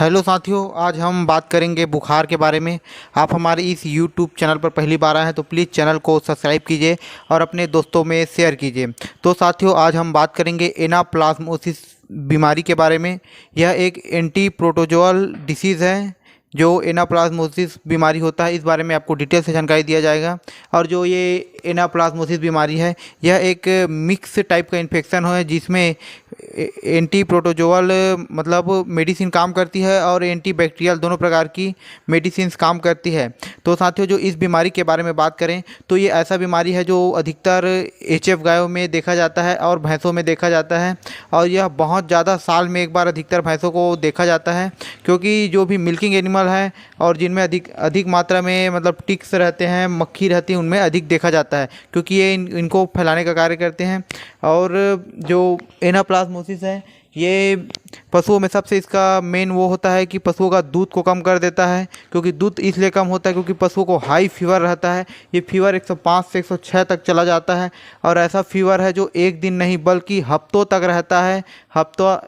Hello साथियों, आज हम बात करेंगे बुखार के बारे में। आप हमारे इस यूट्यूब चैनल पर पहली बार आए हैं तो प्लीज़ चैनल को सब्सक्राइब कीजिए और अपने दोस्तों में शेयर कीजिए। तो साथियों, आज हम बात करेंगे एनाप्लाज्मोसिस बीमारी के बारे में। यह एक एंटी प्रोटोजोअल डिसीज़ है जो एनाप्लाज्मोसिस बीमारी होता है। इस बारे में आपको डिटेल से जानकारी दिया जाएगा। और जो ये एनाप्लाज्मोसिस बीमारी है, यह एक मिक्स टाइप का इन्फेक्शन है जिसमें एंटी प्रोटोजोअल मतलब मेडिसिन काम करती है और एंटी बैक्टीरियल दोनों प्रकार की मेडिसिन काम करती है। तो साथियों, जो इस बीमारी के बारे में बात करें तो ये ऐसा बीमारी है जो अधिकतर एचएफ गायों में देखा जाता है और भैंसों में देखा जाता है। और यह बहुत ज़्यादा साल में एक बार अधिकतर भैंसों को देखा जाता है, क्योंकि जो भी मिल्किंग एनिमल है और जिनमें अधिक अधिक मात्रा में मतलब टिक्स रहते हैं, मक्खी रहती है, उनमें अधिक देखा जाता है, क्योंकि ये इनको फैलाने का कार्य करते हैं। और जो एनाप्लाज्मोसिस है, ये पशुओं में सबसे इसका मेन वो होता है कि पशुओं का दूध को कम कर देता है। क्योंकि दूध इसलिए कम होता है क्योंकि पशुओं को हाई फीवर रहता है। ये फीवर 105 से 106 तक चला जाता है। और ऐसा फीवर है जो एक दिन नहीं बल्कि हफ्तों तक रहता है।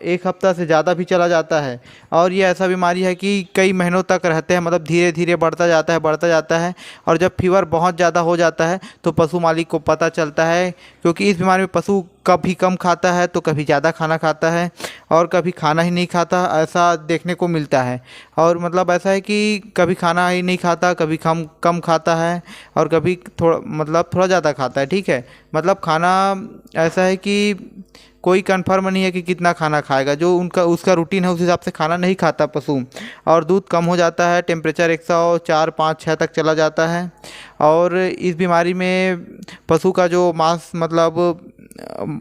एक हफ्ता से ज़्यादा भी चला जाता है। और ये ऐसा बीमारी है कि कई महीनों तक रहते हैं, मतलब धीरे धीरे बढ़ता जाता है। और जब फीवर बहुत ज़्यादा हो जाता है तो पशु मालिक को पता चलता है, क्योंकि इस बीमारी में पशु कभी कम खाता है तो कभी ज़्यादा खाना खाता है और कभी खाना ही नहीं खाता, ऐसा देखने को मिलता है। और मतलब ऐसा है कि कभी खाना ही नहीं खाता, कभी कम कम खाता है और कभी थोड़ा ज़्यादा खाता है। ठीक है, मतलब खाना ऐसा है कि कोई कंफर्म नहीं है कि कितना खाना खाएगा। जो उनका उसका रूटीन है उस हिसाब से खाना नहीं खाता पशु। और दूध कम हो जाता है, टेम्परेचर 104, 5, 6 तक चला जाता है। और इस बीमारी में पशु का जो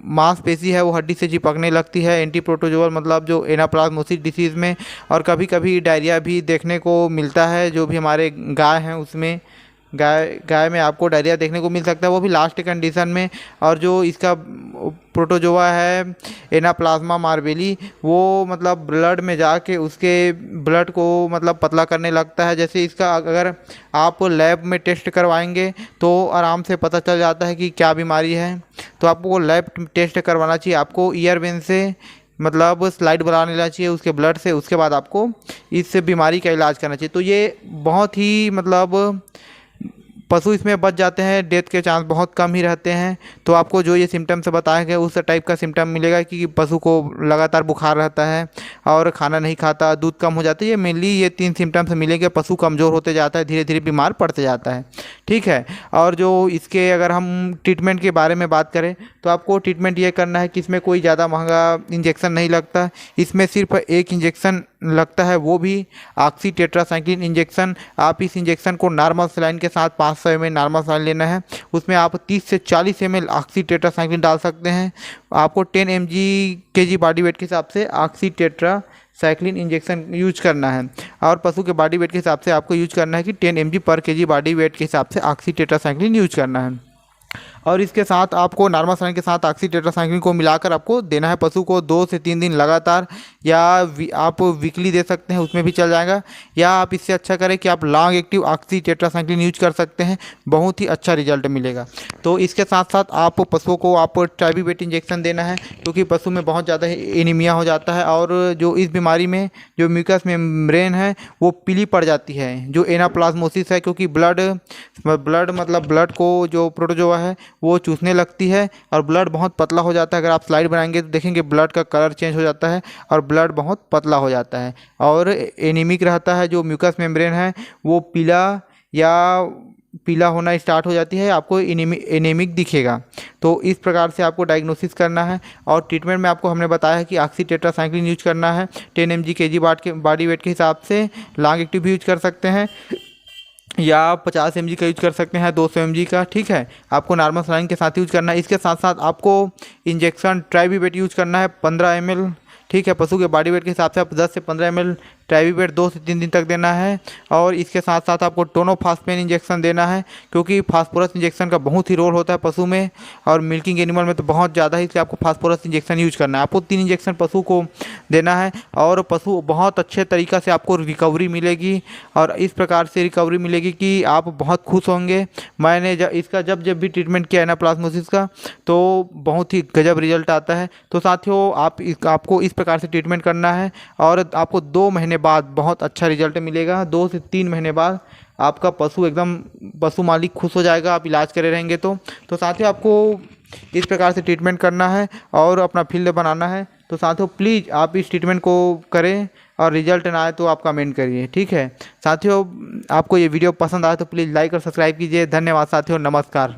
मांसपेशी है वो हड्डी से चिपकने लगती है एंटी प्रोटोजोअल मतलब जो एनाप्लाज्मोसिस डिसीज़ में। और कभी कभी डायरिया भी देखने को मिलता है। जो भी हमारे गाय हैं उसमें गाय में आपको डायरिया देखने को मिल सकता है, वो भी लास्ट कंडीशन में। और जो इसका प्रोटोजोआ है एनाप्लाज्मा मार्बेली, वो मतलब ब्लड में जाके उसके ब्लड को मतलब पतला करने लगता है। जैसे इसका अगर आप लैब में टेस्ट करवाएंगे तो आराम से पता चल जाता है कि क्या बीमारी है। तो आपको वो लैब टेस्ट करवाना चाहिए। आपको ईयर वेन से मतलब स्लाइड बना लेना चाहिए उसके ब्लड से। उसके बाद आपको इस बीमारी का इलाज करना चाहिए। तो ये बहुत ही मतलब पशु इसमें बच जाते हैं, डेथ के चांस बहुत कम ही रहते हैं। तो आपको जो ये सिम्टम्स बताए गए उस टाइप का सिम्टम मिलेगा कि पशु को लगातार बुखार रहता है और खाना नहीं खाता, दूध कम हो जाता है। ये मेनली ये 3 सिम्टम्स मिलेंगे। पशु कमज़ोर होते जाता है, धीरे धीरे बीमार पड़ते जाता है। ठीक है। और जो इसके अगर हम ट्रीटमेंट के बारे में बात करें तो आपको ट्रीटमेंट ये करना है कि इसमें कोई ज़्यादा महंगा इंजेक्शन नहीं लगता। इसमें सिर्फ एक इंजेक्शन लगता है, वो भी ऑक्सी टेट्रासाइक्लिन इंजेक्शन। आप इस इंजेक्शन को नॉर्मल सलाइन के साथ 500 ml नॉर्मल सलाइन लेना है। उसमें आप 30 से 40 ml ऑक्सी टेट्रासाइक्लिन डाल सकते हैं। आपको 10 kg बॉडी वेट के हिसाब से ऑक्सी टेट्रासाइक्लिन इंजेक्शन यूज करना है। और पशु के बॉडी वेट के हिसाब से आपको यूज करना है कि 10 mg पर kg बॉडी वेट के हिसाब से ऑक्सी टेट्रासाइक्लिन यूज करना है। और इसके साथ आपको नॉर्मल सलाइन के साथ ऑक्सी टेट्रासाइक्लिन को मिलाकर आपको देना है पशु को 2 से 3 दिन लगातार। या आप वीकली दे सकते हैं, उसमें भी चल जाएगा। या आप इससे अच्छा करें कि आप long active oxy tetracycline use कर सकते हैं, बहुत ही अच्छा रिजल्ट मिलेगा। तो इसके साथ साथ आप पशुओं को आप ट्राइबीवेट इंजेक्शन देना है, क्योंकि पशु में बहुत ज़्यादा एनीमिया हो जाता है। और जो इस बीमारी में जो म्यूकस मेम्ब्रेन है वो पीली पड़ जाती है, जो एनाप्लाज्मोसिस है, क्योंकि ब्लड मतलब ब्लड को जो प्रोटोजोआ है वो चूसने लगती है और ब्लड बहुत पतला हो जाता है। अगर आप स्लाइड बनाएंगे तो देखेंगे ब्लड का कलर चेंज हो जाता है और ब्लड बहुत पतला हो जाता है और एनीमिक रहता है। जो म्यूकस मेम्ब्रेन है वो पीला होना स्टार्ट हो जाती है, आपको एनीमिक दिखेगा। तो इस प्रकार से आपको डायग्नोसिस करना है। और ट्रीटमेंट में आपको हमने बताया है कि ऑक्सी टेट्रासाइक्लिन यूज करना है 10 mg kg बॉडी वेट के हिसाब से। लॉन्ग एक्टिव भी यूज कर सकते हैं या आप 50 mg का यूज कर सकते हैं, 200 mg का। ठीक है, आपको नॉर्मल सलाइन के साथ यूज करना है। इसके साथ साथ आपको इंजेक्शन ट्राइबीवेट यूज करना है 15 ml। ठीक है, पशु के बॉडी वेट के हिसाब से आप 10 से 15 ml ट्राइबीवेट 2 से 3 दिन तक देना है। और इसके साथ साथ आपको टोनोफास्फेन इंजेक्शन देना है, क्योंकि फास्फोरस इंजेक्शन का बहुत ही रोल होता है पशु में और मिल्किंग एनिमल में तो बहुत ज़्यादा है, इसलिए आपको फास्फोरस इंजेक्शन यूज करना है। आपको 3 इंजेक्शन पशु को देना है और पशु बहुत अच्छे तरीक़ा से आपको रिकवरी मिलेगी। और इस प्रकार से रिकवरी मिलेगी कि आप बहुत खुश होंगे। मैंने इसका जब भी ट्रीटमेंट किया एनाप्लाज्मोसिस का तो बहुत ही गजब रिजल्ट आता है। तो साथियों, आपको इस प्रकार से ट्रीटमेंट करना है और आपको 2 महीने बाद बहुत अच्छा रिजल्ट मिलेगा। 2 से 3 महीने बाद आपका पशु एकदम, पशु मालिक खुश हो जाएगा आप इलाज करे रहेंगे तो साथियों आपको इस प्रकार से ट्रीटमेंट करना है और अपना फील्ड बनाना है। तो साथियों प्लीज़ आप इस ट्रीटमेंट को करें और रिजल्ट ना आए तो आप कमेंट करिए, ठीक है। साथियों आपको ये वीडियो पसंद आए तो प्लीज़ लाइक और सब्सक्राइब कीजिए। धन्यवाद साथियों, नमस्कार।